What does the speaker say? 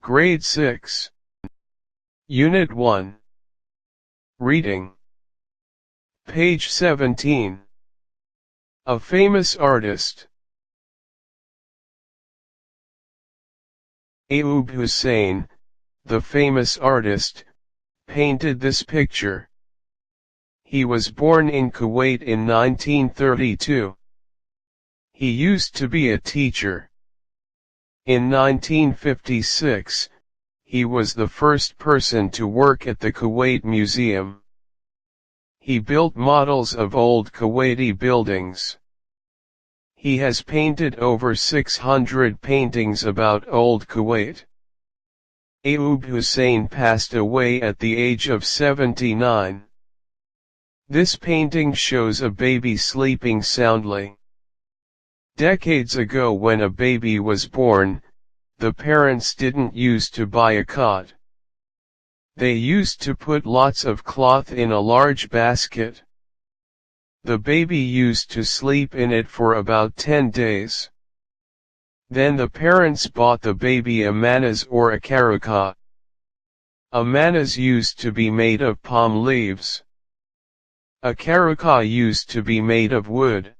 Grade 6. Unit 1. Reading. Page 17. A famous artist. Ayoub Hussein, the famous artist, painted this picture. He was born in Kuwait in 1932. He used to be a teacher. In 1956, he was the first person to work at the Kuwait Museum. He built models of old Kuwaiti buildings. He has painted over 600 paintings about old Kuwait. Ayoub Hussein passed away at the age of 79. This painting shows a baby sleeping soundly. Decades ago, when a baby was born, the parents didn't used to buy a cot. They used to put lots of cloth in a large basket. The baby used to sleep in it for about 10 days. Then the parents bought the baby a manazz or a karouka. A manazz used to be made of palm leaves. A karouka used to be made of wood.